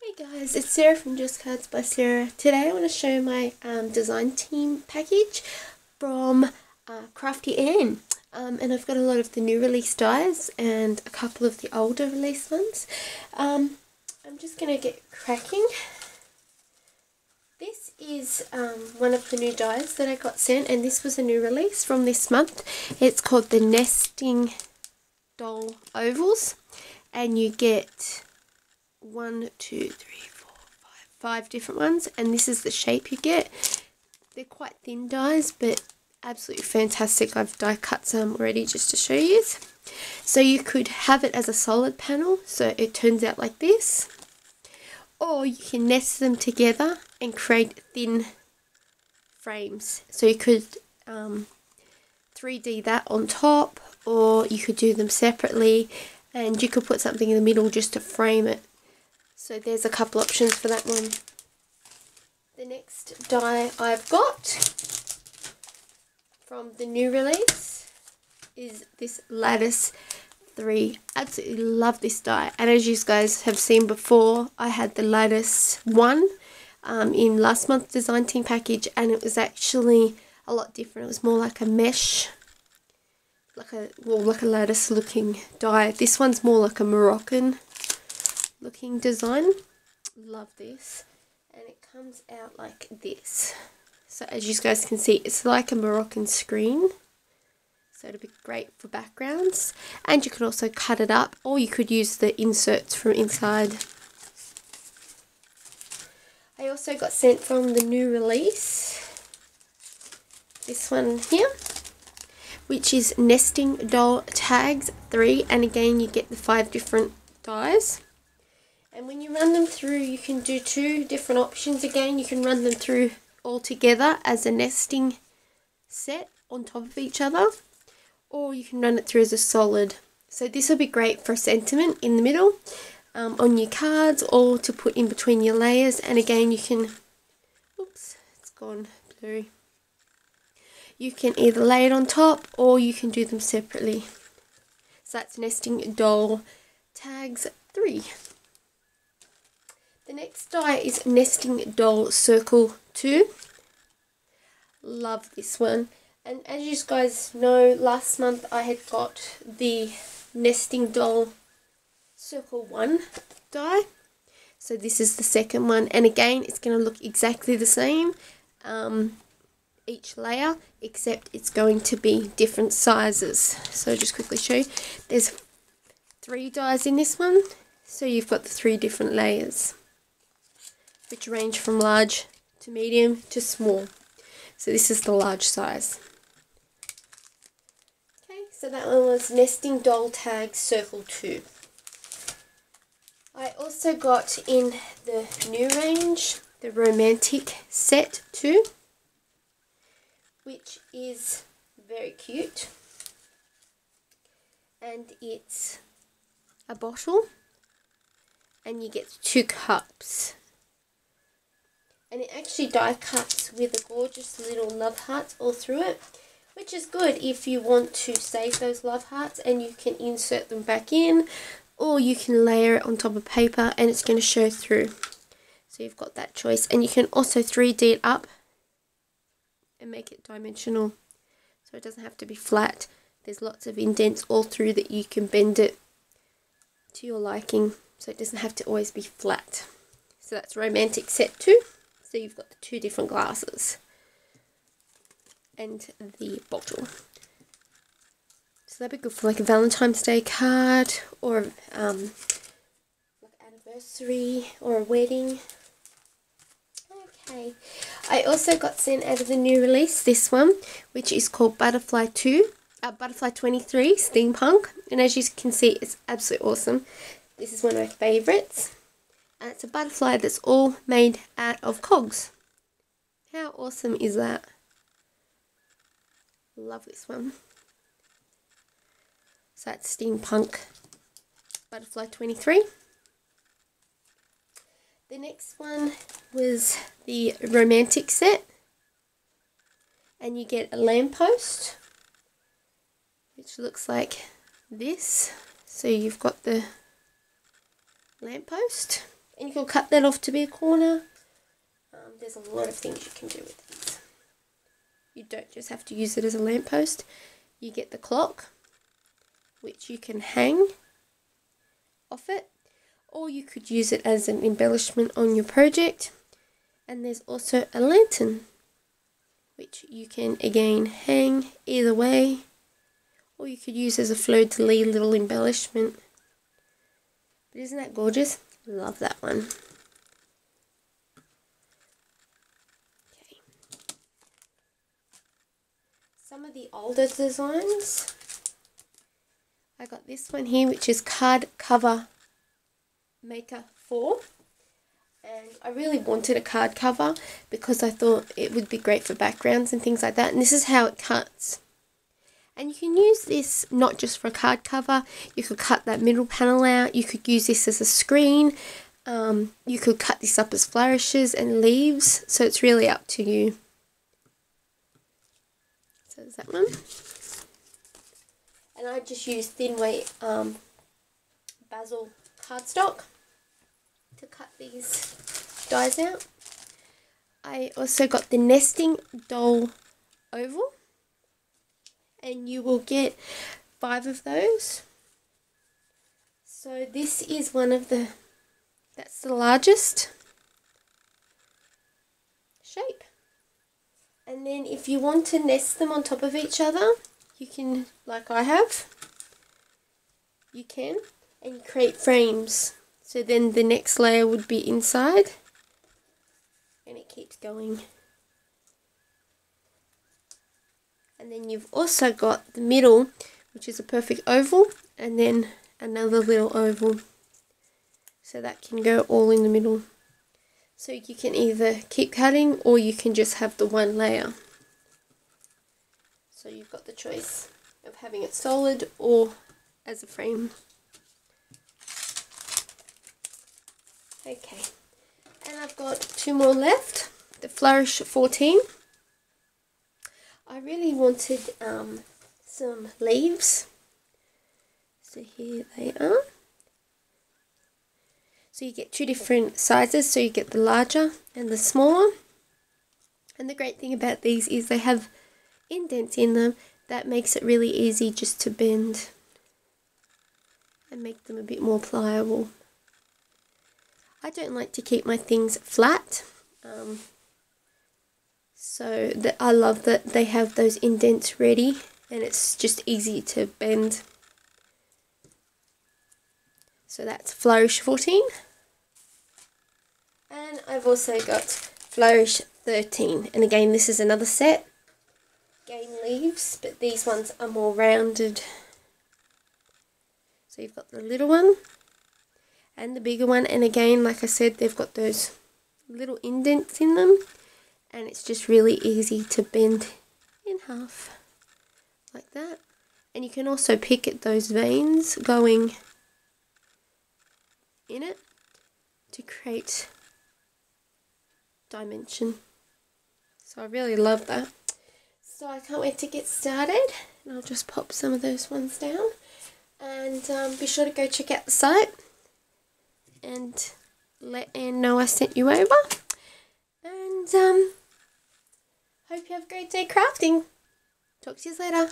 Hey guys, it's Sarah from Just Cards by Sarah. Today I want to show my design team package from Crafty and I've got a lot of the new release dies and a couple of the older release ones. I'm just going to get cracking. This is one of the new dies that I got sent, and this was a new release from this month. It's called the Nesting Doll Ovals, and you get 5 different ones, and this is the shape you get. They're quite thin dies, but absolutely fantastic. I've die cut some already just to show you. So you could have it as a solid panel, so it turns out like this, or you can nest them together and create thin frames. So you could 3D that on top, or you could do them separately, and you could put something in the middle just to frame it. So there's a couple options for that one. The next die I've got from the new release is this Lattice 3. Absolutely love this die. And as you guys have seen before, I had the Lattice 1 in last month's design team package, and it was actually a lot different. It was more like a mesh, like a lattice looking die. This one's more like a Moroccan looking design. Love this, and it comes out like this. So as you guys can see, it's like a Moroccan screen, so it'll be great for backgrounds. And you could also cut it up, or you could use the inserts from inside. I also got sent from the new release this one here, which is Nesting Doll Tags 3, and again you get the 5 different dies. And when you run them through, you can do 2 different options again. You can run them through all together as a nesting set on top of each other, or you can run it through as a solid. So this will be great for sentiment in the middle, on your cards, or to put in between your layers. And again, you can, oops, it's gone blurry. You can either lay it on top, or you can do them separately. So that's Nesting Doll Tags 3. The next die is Nesting Doll Circle 2. Love this one. And as you guys know, last month I had got the Nesting Doll Circle 1 die. So this is the second one. And again, it's going to look exactly the same, each layer, except it's going to be different sizes. So I'll just quickly show you. There's 3 dies in this one. So you've got the 3 different layers, which range from large to medium to small. So this is the large size. Okay, so that one was Nesting Doll Tag Circle 2. I also got in the new range the Romantic Set 2, which is very cute. And it's a bottle, and you get 2 cups. And it actually die cuts with a gorgeous little love hearts all through it, which is good if you want to save those love hearts, and you can insert them back in, or you can layer it on top of paper and it's going to show through. So you've got that choice, and you can also 3D it up and make it dimensional, so it doesn't have to be flat. There's lots of indents all through that you can bend it to your liking, so it doesn't have to always be flat. So that's Romantic Set 2. So you've got the 2 different glasses and the bottle. So that'd be good for like a Valentine's Day card, or like anniversary, or a wedding. Okay. I also got sent out of the new release this one, which is called Butterfly 23 Steampunk. And as you can see, it's absolutely awesome. This is one of my favourites. And it's a butterfly that's all made out of cogs. How awesome is that? Love this one. So that's Steampunk Butterfly 23. The next one was the Romantic Set. And you get a lamppost, which looks like this. So you've got the lamppost. And you can cut that off to be a corner. There's a lot of things you can do with these. You don't just have to use it as a lamppost. You get the clock, which you can hang off it, or you could use it as an embellishment on your project. And there's also a lantern, which you can again hang either way, or you could use as a fleur-de-lis little embellishment. But isn't that gorgeous? Love that one. Okay. Some of the older designs. I got this one here, which is Card Cover Maker 4. And I really wanted a card cover because I thought it would be great for backgrounds and things like that. And this is how it cuts. And you can use this not just for a card cover. You could cut that middle panel out. You could use this as a screen. You could cut this up as flourishes and leaves. So it's really up to you. So there's that one. And I just used thin weight basil cardstock to cut these dies out. I also got the nesting doll oval, and you will get 5 of those. So this is one of the, that's the largest shape. And then if you want to nest them on top of each other, you can, like I have, you can, and you create frames. So then the next layer would be inside, and it keeps going. And then you've also got the middle, which is a perfect oval, and then another little oval. So that can go all in the middle. So you can either keep cutting, or you can just have the one layer. So you've got the choice of having it solid or as a frame. Okay, and I've got 2 more left, the Flourish 14. I really wanted some leaves, so here they are. So you get 2 different sizes, so you get the larger and the smaller. And the great thing about these is they have indents in them that makes it really easy just to bend and make them a bit more pliable. I don't like to keep my things flat, so that I love that they have those indents ready, and it's just easy to bend. So that's Flourish 14, and I've also got Flourish 13, and again this is another set, game leaves, but these ones are more rounded. So you've got the little one and the bigger one, and again, like I said, they've got those little indents in them, and it's just really easy to bend in half like that. And you can also pick at those veins going in it to create dimension. So I really love that. So I can't wait to get started, and I'll just pop some of those ones down, and be sure to go check out the site and let Anne know I sent you over. And hope you have a great day crafting. Talk to you later.